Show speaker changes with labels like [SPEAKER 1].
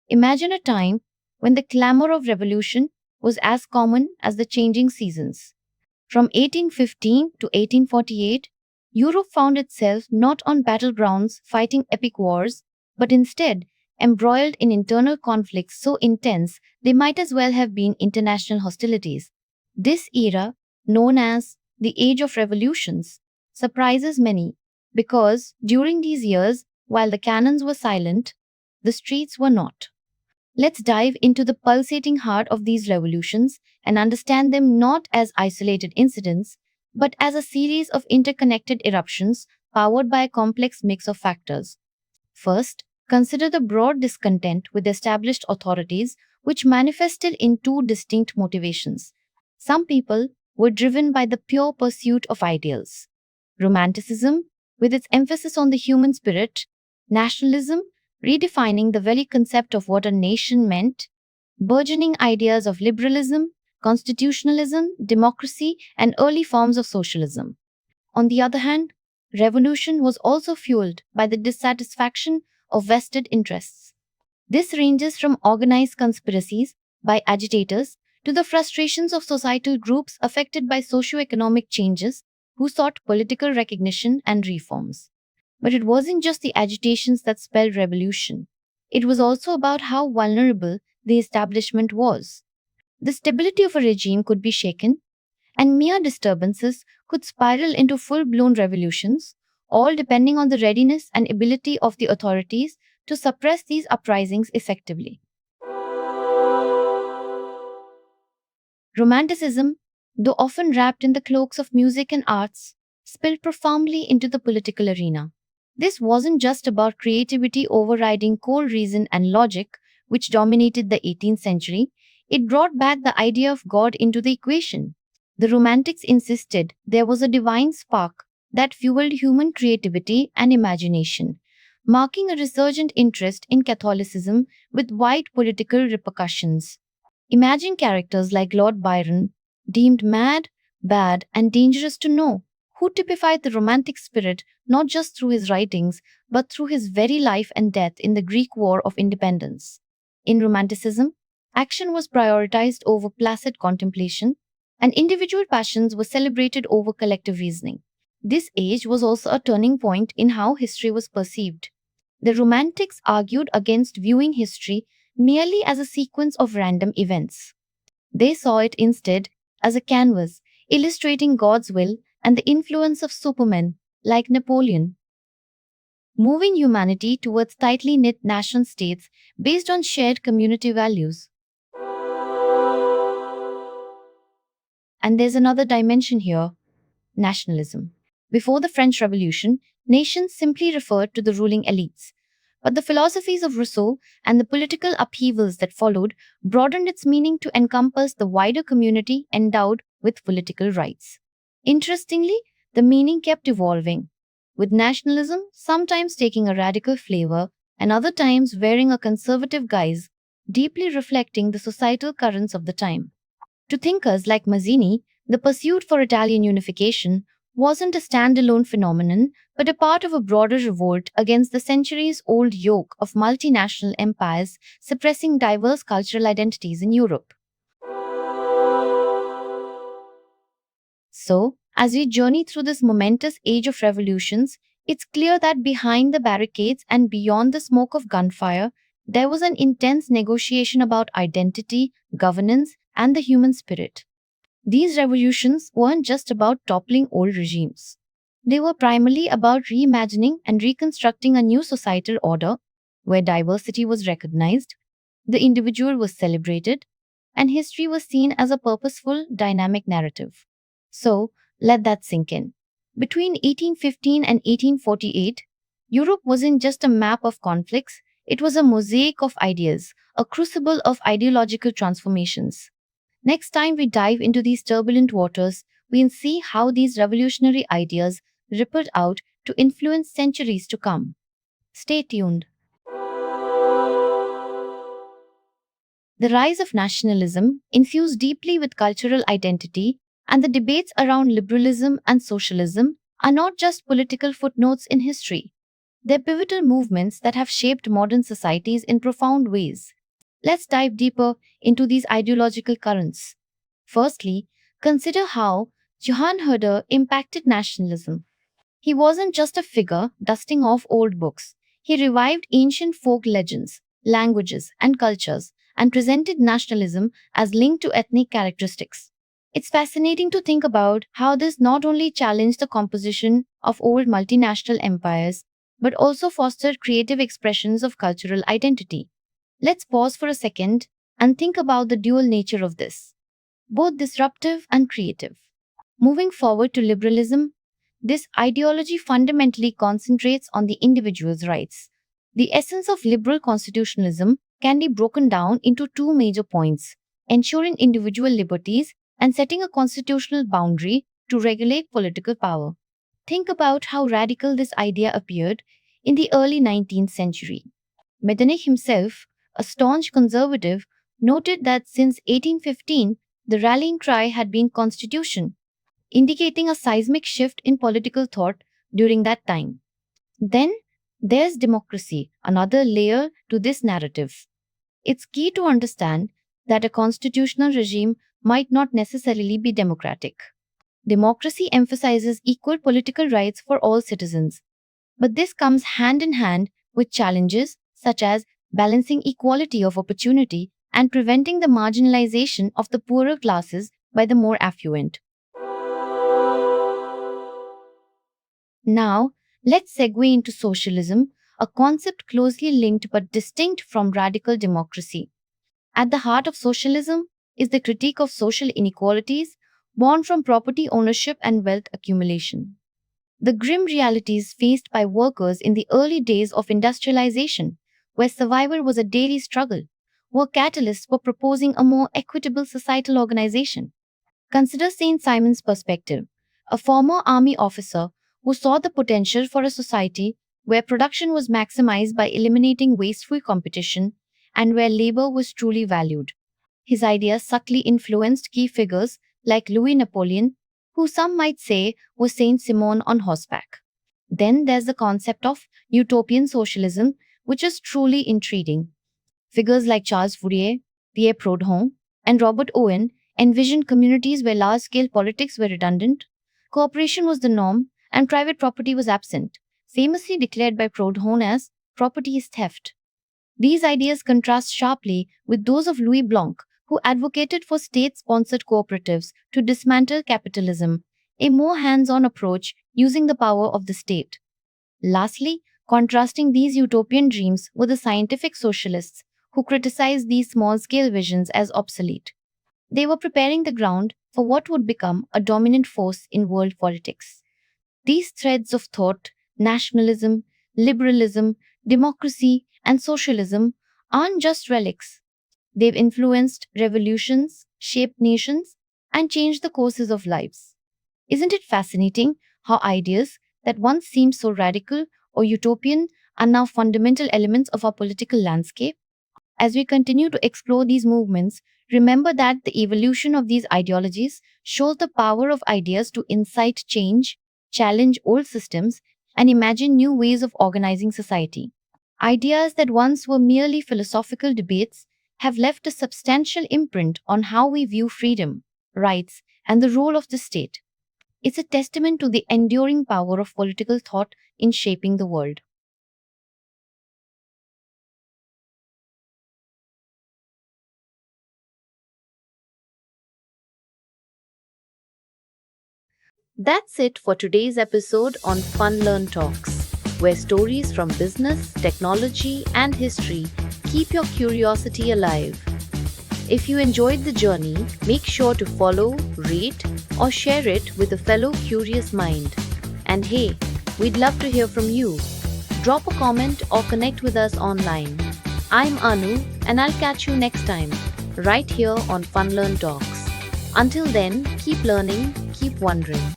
[SPEAKER 1] Imagine a time when the clamor of revolution was as common as the changing seasons. From 1815 to 1848, Europe found itself not on battlegrounds fighting epic wars, but instead embroiled in internal conflicts so intense they might as well have been international hostilities. This era, known as the Age of Revolutions, surprises many because during these years, while the cannons were silent, the streets were not. Let's dive into the pulsating heart of these revolutions and understand them not as isolated incidents, but as a series of interconnected eruptions powered by a complex mix of factors. First, consider the broad discontent with established authorities, which manifested in two distinct motivations. Some people were driven by the pure pursuit of ideals. Romanticism, with its emphasis on the human spirit, nationalism, redefining the very concept of what a nation meant, burgeoning ideas of liberalism, constitutionalism, democracy, and early forms of socialism. On the other hand, revolution was also fueled by the dissatisfaction of vested interests. This ranges from organized conspiracies by agitators to the frustrations of societal groups affected by socio-economic changes who sought political recognition and reforms. But it wasn't just the agitations that spelled revolution. It was also about how vulnerable the establishment was. The stability of a regime could be shaken, and mere disturbances could spiral into full blown revolutions, all depending on the readiness and ability of the authorities to suppress these uprisings effectively. Romanticism, though often wrapped in the cloaks of music and arts, spilled profoundly into the political arena. This wasn't just about creativity overriding cold reason and logic, which dominated the 18th century, it brought back the idea of God into the equation. The Romantics insisted there was a divine spark that fueled human creativity and imagination, marking a resurgent interest in Catholicism with wide political repercussions. Imagine characters like Lord Byron, deemed mad, bad, and dangerous to know, who typified the Romantic spirit not just through his writings, but through his very life and death in the Greek War of Independence. In Romanticism, action was prioritized over placid contemplation, and individual passions were celebrated over collective reasoning. This age was also a turning point in how history was perceived. The Romantics argued against viewing history merely as a sequence of random events. They saw it instead as a canvas illustrating God's will and the influence of supermen like Napoleon, moving humanity towards tightly knit nation states based on shared community values. And there's another dimension here: nationalism. Before the French Revolution, nations simply referred to the ruling elites. But the philosophies of Rousseau and the political upheavals that followed broadened its meaning to encompass the wider community endowed with political rights. Interestingly, the meaning kept evolving, with nationalism sometimes taking a radical flavor and other times wearing a conservative guise, deeply reflecting the societal currents of the time. To thinkers like Mazzini, the pursuit for Italian unification wasn't a standalone phenomenon, but a part of a broader revolt against the centuries old yoke of multinational empires suppressing diverse cultural identities in Europe. So, as we journey through this momentous age of revolutions, it's clear that behind the barricades and beyond the smoke of gunfire, there was an intense negotiation about identity, governance, and the human spirit. These revolutions weren't just about toppling old regimes. They were primarily about reimagining and reconstructing a new societal order where diversity was recognized, the individual was celebrated, and history was seen as a purposeful, dynamic narrative. So, let that sink in. Between 1815 and 1848, Europe wasn't just a map of conflicts, it was a mosaic of ideas, a crucible of ideological transformations. Next time we dive into these turbulent waters, we'll see how these revolutionary ideas rippled out to influence centuries to come. Stay tuned. The rise of nationalism, infused deeply with cultural identity, and the debates around liberalism and socialism are not just political footnotes in history. They're pivotal movements that have shaped modern societies in profound ways. Let's dive deeper into these ideological currents. Firstly, consider how Johann Herder impacted nationalism. He wasn't just a figure dusting off old books. He revived ancient folk legends, languages, and cultures and presented nationalism as linked to ethnic characteristics. It's fascinating to think about how this not only challenged the composition of old multinational empires, but also fostered creative expressions of cultural identity. Let's pause for a second and think about the dual nature of this, both disruptive and creative. Moving forward to liberalism, this ideology fundamentally concentrates on the individual's rights. The essence of liberal constitutionalism can be broken down into two major points: ensuring individual liberties and setting a constitutional boundary to regulate political power. Think about how radical this idea appeared in the early 19th century. Metternich himself, a staunch conservative, noted that since 1815, the rallying cry had been constitution, indicating a seismic shift in political thought during that time. Then there's democracy, another layer to this narrative. It's key to understand that a constitutional regime might not necessarily be democratic. Democracy emphasizes equal political rights for all citizens, but this comes hand in hand with challenges such as balancing equality of opportunity and preventing the marginalization of the poorer classes by the more affluent. Now, let's segue into socialism, a concept closely linked but distinct from radical democracy. At the heart of socialism is the critique of social inequalities born from property ownership and wealth accumulation. The grim realities faced by workers in the early days of industrialization, where survival was a daily struggle, were catalysts for proposing a more equitable societal organization. Consider St. Simon's perspective, a former army officer who saw the potential for a society where production was maximized by eliminating wasteful competition and where labor was truly valued. His ideas subtly influenced key figures like Louis Napoleon, who some might say was Saint Simon on horseback. Then there's the concept of utopian socialism, which is truly intriguing. Figures like Charles Fourier, Pierre Proudhon, and Robert Owen envisioned communities where large scale politics were redundant, cooperation was the norm, and private property was absent, famously declared by Proudhon as property is theft. These ideas contrast sharply with those of Louis Blanc, who advocated for state sponsored cooperatives to dismantle capitalism, a more hands on approach using the power of the state. Lastly, contrasting these utopian dreams were the scientific socialists who criticized these small scale visions as obsolete. They were preparing the ground for what would become a dominant force in world politics. These threads of thought, nationalism, liberalism, democracy, and socialism, aren't just relics. They've influenced revolutions, shaped nations, and changed the courses of lives. Isn't it fascinating how ideas that once seemed so radical or utopian are now fundamental elements of our political landscape? As we continue to explore these movements, remember that the evolution of these ideologies shows the power of ideas to incite change, challenge old systems, and imagine new ways of organizing society. Ideas that once were merely philosophical debates have left a substantial imprint on how we view freedom, rights, and the role of the state. It's a testament to the enduring power of political thought in shaping the world. That's it for today's episode on Fun Learn Talks, where stories from business, technology, and history keep your curiosity alive. If you enjoyed the journey, make sure to follow, rate, or share it with a fellow curious mind. And hey, we'd love to hear from you. Drop a comment or connect with us online. I'm Anu, and I'll catch you next time, right here on Fun Learn Talks. Until then, keep learning, keep wondering.